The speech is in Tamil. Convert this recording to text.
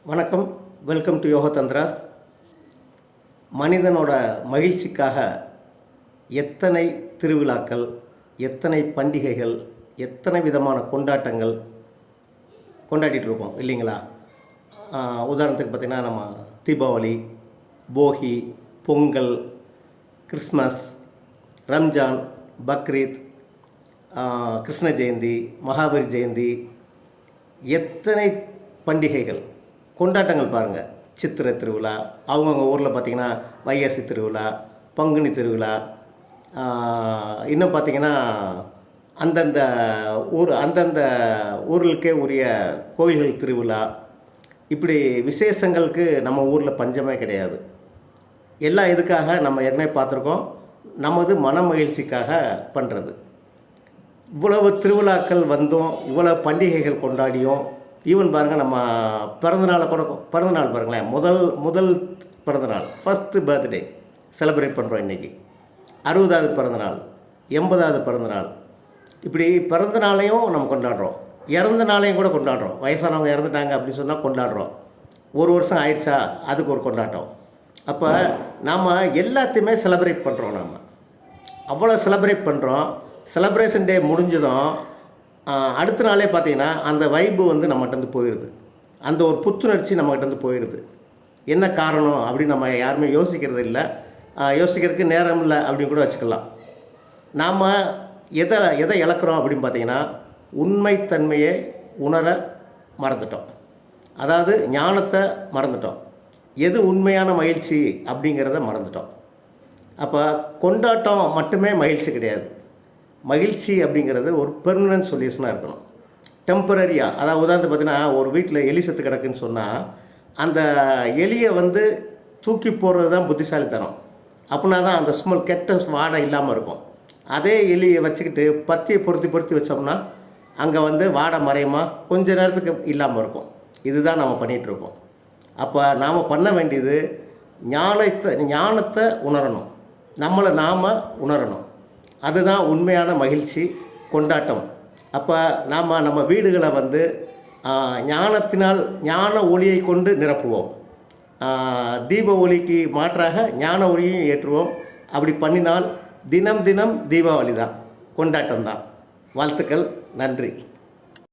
வணக்கம். Welcome to Yoga Tantras. மனிதனோட மகிழ்ச்சிக்காக எத்தனை திருவிழாக்கள், எத்தனை பண்டிகைகள், எத்தனை விதமான கொண்டாட்டங்கள் கொண்டாடிட்டு இருக்கோம் இல்லைங்களா? உதாரணத்துக்கு பார்த்திங்கன்னா நம்ம தீபாவளி, போகி, பொங்கல், கிறிஸ்மஸ், ரம்ஜான், பக்ரீத், கிருஷ்ண ஜெயந்தி, மகாவீர் ஜெயந்தி, எத்தனை பண்டிகைகள் கொண்டாட்டங்கள் பாருங்கள். சித்திரை திருவிழா, அவங்கவுங்க ஊரில் பார்த்திங்கன்னா வைகாசி திருவிழா, பங்குனி திருவிழா, இன்னும் பார்த்திங்கன்னா அந்தந்த ஊர்களுக்கே உரிய கோயில்கள் திருவிழா, இப்படி விசேஷங்களுக்கு நம்ம ஊரில் பஞ்சமே கிடையாது. எல்லாம் எதுக்காக நம்ம ஏற்கனவே பார்த்துருக்கோம், நமது மன மகிழ்ச்சிக்காக பண்ணுறது. இவ்வளவு திருவிழாக்கள் வந்தும், இவ்வளோ பண்டிகைகள் கொண்டாடியும், ஈவன் பாருங்கள் நம்ம பிறந்தநாள் பாருங்களேன், முதல் பிறந்தநாள், ஃபஸ்ட்டு பர்த்டே செலிப்ரேட் பண்ணுறோம் இன்றைக்கி. 60வது பிறந்தநாள், 80வது பிறந்தநாள், இப்படி பிறந்த நாளையும் நம்ம கொண்டாடுறோம். இறந்த நாளையும் கூட கொண்டாடுறோம். வயசானவங்க இறந்துட்டாங்க அப்படின்னு சொன்னால் கொண்டாடுறோம். ஒரு வருஷம் ஆயிடுச்சா, அதுக்கு ஒரு கொண்டாட்டம். அப்போ நாம் எல்லாத்தையுமே செலிப்ரேட் பண்ணுறோம். நாம் அவ்வளோ செலிப்ரேட் பண்ணுறோம். செலிப்ரேஷன் டே முடிஞ்சதும் அடுத்த நாளே பார்த்திங்கன்னா அந்த வைப்பு நம்மகிட்டேருந்து போயிடுது. அந்த ஒரு புத்துணர்ச்சி நம்மகிட்டேருந்து போயிடுது. என்ன காரணம் அப்படின்னு நம்ம யாருமே யோசிக்கிறது இல்லை. யோசிக்கிறதுக்கு நேரம் இல்லை அப்படின்னு கூட வச்சுக்கலாம். நாம் எதை இழக்கிறோம் அப்படின்னு பார்த்திங்கன்னா, உண்மைத்தன்மையை உணர மறந்துட்டோம். அதாவது ஞானத்தை மறந்துட்டோம். எது உண்மையான மகிழ்ச்சி அப்படிங்கிறத மறந்துட்டோம். அப்போ கொண்டாட்டம் மட்டுமே மகிழ்ச்சி கிடையாது. மகிழ்ச்சி அப்படிங்கிறது ஒரு பெர்மனன்ட் சொல்யூஷனாக இருக்கணும். டெம்பரரியாக, அதாவது உதாரணத்துக்கு பார்த்தீங்கன்னா, ஒரு வீட்டில் எலி செத்து கிடக்குன்னு சொன்னால் அந்த எலியை தூக்கி போடுறது தான் புத்திசாலித்தனம். அப்படின்னா தான் அந்த ஸ்மெல், கெட்ட வாடை இல்லாமல் இருக்கும். அதே எலியை வச்சுக்கிட்டு பத்தியை பொருத்தி வச்சோம்னா அங்கே வாடை மறையுமா, கொஞ்ச நேரத்துக்கு இல்லாமல் இருக்கும். இதுதான் நம்ம பண்ணிகிட்ருக்கோம். அப்போ நாம் பண்ண வேண்டியது ஞானத்தை உணரணும். நம்மளை நாம் உணரணும். அதுதான் உண்மையான மகிழ்ச்சி, கொண்டாட்டம். அப்போ நம்ம வீடுகளை ஞானத்தினால், ஞான ஒளியை கொண்டு நிரப்புவோம். தீப ஒளிக்கு மாற்றாக ஞான ஒளியையும் ஏற்றுவோம். அப்படி பண்ணினால் தினம் தீபாவளி தான், கொண்டாட்டம் தான். வாழ்த்துக்கள். நன்றி.